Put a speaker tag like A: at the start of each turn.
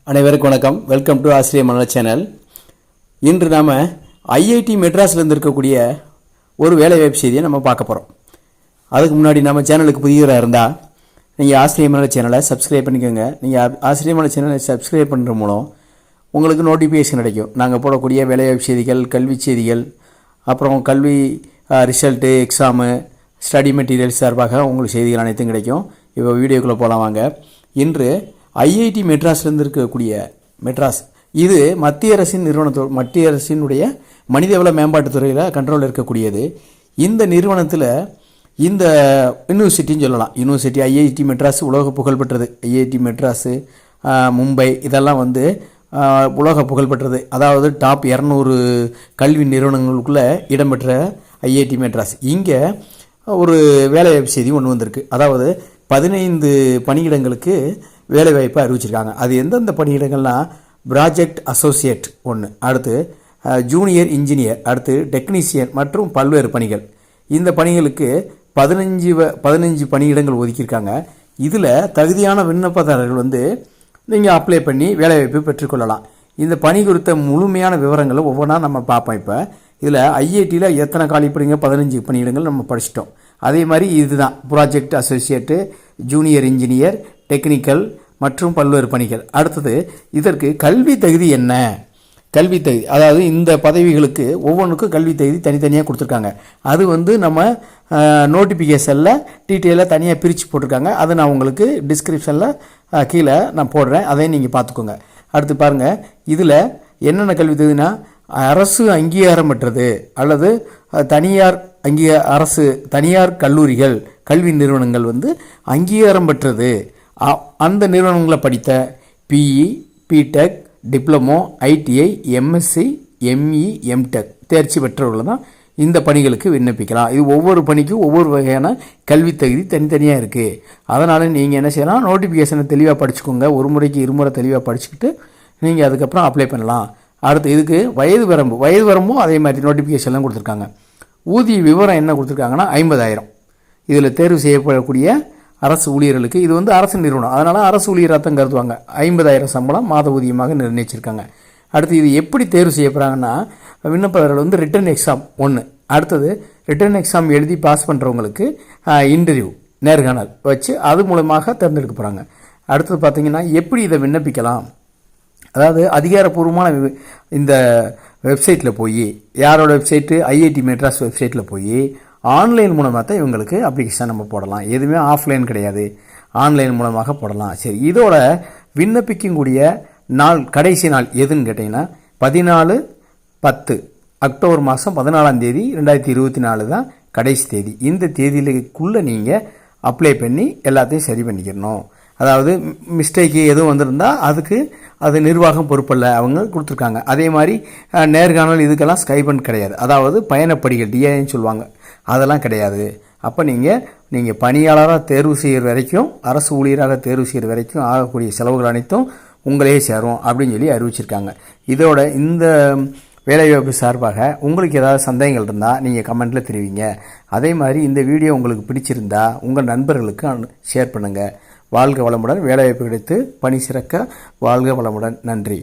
A: அனைவருக்கும் வணக்கம். Welcome to ஆசிரியர் மனோல சேனல். இன்று நாம் ஐஐடி மெட்ராஸில் இருக்கக்கூடிய ஒரு வேலைவாய்ப்பு செய்தியை நம்ம பார்க்க போகிறோம். அதுக்கு முன்னாடி நம்ம சேனலுக்கு புதியவராக இருந்தால் நீங்கள் ஆசிரியர் மனோல சேனலை சப்ஸ்கிரைப் பண்ணிக்கோங்க. நீங்கள் ஆசிரியர் மனோல சேனலை சப்ஸ்கிரைப் பண்ணுற மூலம் உங்களுக்கு நோட்டிஃபிகேஷன் கிடைக்கும். நாங்கள் போடக்கூடிய வேலைவாய்ப்பு செய்திகள், கல்வி செய்திகள், அப்புறம் கல்வி ரிசல்ட்டு, எக்ஸாமு, ஸ்டடி மெட்டீரியல்ஸ் சார்பாக உங்களுக்கு செய்திகள் அனைத்தும் கிடைக்கும். இப்போ வீடியோக்குள்ளே போகலாம் வாங்க. இன்று ஐஐடி மெட்ராஸ்லேருந்து இருக்கக்கூடிய மெட்ராஸ் இது மத்திய அரசின் மத்திய அரசினுடைய மனிதவள மேம்பாட்டுத்துறையில் கண்ட்ரோலில் இருக்கக்கூடியது. இந்த நிறுவனத்தில் இந்த யூனிவர்சிட்டின்னு சொல்லலாம். யூனிவர்சிட்டி ஐஐடி மெட்ராஸ் உலக புகழ்பெற்றது. ஐஐடி மெட்ராஸு, மும்பை இதெல்லாம் உலக புகழ்பெற்றது. அதாவது டாப் 200 கல்வி நிறுவனங்களுக்குள்ளே இடம்பெற்ற ஐஐடி மெட்ராஸ். இங்கே ஒரு வேலைவாய்ப்பு செய்தி ஒன்று வந்திருக்கு. அதாவது 15 பணியிடங்களுக்கு வேலைவாய்ப்பு அறிவிச்சிருக்காங்க. அது எந்தெந்த பணியிடங்கள்னால் ப்ராஜெக்ட் அசோசியேட் ஒன்று, அடுத்து ஜூனியர் இன்ஜினியர், அடுத்து டெக்னீஷியன் மற்றும் பல்வேறு பணிகள். இந்த பணிகளுக்கு 15 பணியிடங்கள் ஒதுக்கியிருக்காங்க. இதில் தகுதியான விண்ணப்பதாரர்கள் நீங்கள் அப்ளை பண்ணி வேலைவாய்ப்பு பெற்றுக்கொள்ளலாம். இந்த பணி குறித்த முழுமையான விவரங்களை ஒவ்வொன்றா நம்ம பார்ப்போம். இப்போ இதில் ஐஐடியில் எத்தனை காலிப்படிங்க, 15 பணியிடங்கள் நம்ம படிச்சிட்டோம். அதே மாதிரி இதுதான் project associate, junior engineer, technical மற்றும் பல்வேறு பணிகள். அடுத்தது இதற்கு கல்வி தகுதி என்ன? கல்வி தகுதி, அதாவது இந்த பதவிகளுக்கு ஒவ்வொன்றுக்கும் கல்வி தகுதி தனித்தனியாக கொடுத்துருக்காங்க. அது நம்ம நோட்டிஃபிகேஷனில் டீட்டெயிலாக தனியாக பிரித்து போட்டிருக்காங்க. அதை நான் உங்களுக்கு டிஸ்கிரிப்ஷனில் கீழே நான் போடுறேன், அதையும் நீங்கள் பார்த்துக்கோங்க. அடுத்து பாருங்கள், இதில் என்னென்ன கல்வி தகுதினா அரசு அங்கீகாரம் பெற்றது அல்லது தனியார் கல்லூரிகள், கல்வி நிறுவனங்கள் அங்கீகாரம் பெற்றது. அந்த நிறுவனங்களை படித்த BE, BTech, diploma, ITI, MSc, ME, MTech தேர்ச்சி பெற்றவர்கள் தான் இந்த பணிகளுக்கு விண்ணப்பிக்கலாம். இது ஒவ்வொரு பணிக்கும் ஒவ்வொரு வகையான கல்வி தகுதி தனித்தனியாக இருக்குது. அதனால் நீங்கள் என்ன செய்யலாம், நோட்டிஃபிகேஷனை தெளிவாக படிச்சுக்கோங்க. ஒரு முறைக்கு இருமுறை தெளிவாக படிச்சுக்கிட்டு நீங்கள் அதுக்கப்புறம் அப்ளை பண்ணலாம். அடுத்து இதுக்கு வயது வரம்பும் அதே மாதிரி நோட்டிஃபிகேஷன்லாம் கொடுத்துருக்காங்க. ஊதிய விவரம் என்ன கொடுத்துருக்காங்கன்னா 50,000. இதில் தேர்வு செய்யப்படக்கூடிய அரசு ஊழியர்களுக்கு இது அரசு நிறுவனம், அதனால் அரசு ஊழியராக தான் கருதுவாங்க. 50,000 சம்பளம் மாத ஊதியமாக நிர்ணயிச்சிருக்காங்க. அடுத்து இது எப்படி தேர்வு செய்யப்படுறாங்கன்னா, விண்ணப்பதாரர்கள் ரிட்டன் எக்ஸாம் ஒன்று, அடுத்தது ரிட்டன் எக்ஸாம் எழுதி பாஸ் பண்ணுறவங்களுக்கு இன்டர்வியூ, நேர்காணல் வச்சு அது மூலமாக தேர்ந்தெடுக்க போகிறாங்க. அடுத்தது பார்த்திங்கன்னா எப்படி இதை விண்ணப்பிக்கலாம், அதாவது அதிகாரப்பூர்வமான இந்த வெப்சைட்டில் போய், யாரோட வெப்சைட்டு, ஐஐடி மெட்ராஸ் வெப்சைட்டில் போய் ஆன்லைன் மூலமாக தான் இவங்களுக்கு அப்ளிகேஷன் நம்ம போடலாம். எதுவுமே ஆஃப்லைன் கிடையாது, ஆன்லைன் மூலமாக போடலாம். சரி, இதோட விண்ணப்பிக்கக்கூடிய கடைசி நாள் எதுன்னு கேட்டிங்கன்னா 14/10 அக்டோபர் மாதம் 14ஆம் தேதி 2024 தான் கடைசி தேதி. இந்த தேதியிலுக்குள்ளே நீங்கள் அப்ளை பண்ணி எல்லாத்தையும் சரி பண்ணிக்கிறணும். அதாவது மிஸ்டேக்கு எதுவும் வந்திருந்தால் அது நிர்வாகம் பொறுப்பல்ல, அவங்க கொடுத்துருக்காங்க. அதே மாதிரி நேர்காணல் இதுக்கெல்லாம் ஸ்கைபண்ட் கிடையாது. அதாவது பயணப்படிகள் டிஏன்னு சொல்லுவாங்க, அதெல்லாம் கிடையாது. அப்போ நீங்கள் பணியாளராக தேர்வு செய்கிற வரைக்கும், அரசு ஊழியராக தேர்வு செய்கிற வரைக்கும் ஆகக்கூடிய செலவுகள் அனைத்தும் உங்களே சேரும் அப்படின்னு சொல்லி அறிவிச்சிருக்காங்க. இதோட இந்த வேலைவாய்ப்பு சார்பாக உங்களுக்கு ஏதாவது சந்தேகங்கள் இருந்தால் நீங்கள் கமெண்ட்டில் தெரிவிங்க. அதே மாதிரி இந்த வீடியோ உங்களுக்கு பிடிச்சிருந்தா உங்கள் நண்பர்களுக்கு ஷேர் பண்ணுங்கள். வாழ்க வளமுடன். வேலைவாய்ப்பு கிடைத்து பணி சிறக்க வாழ்க வளமுடன். நன்றி.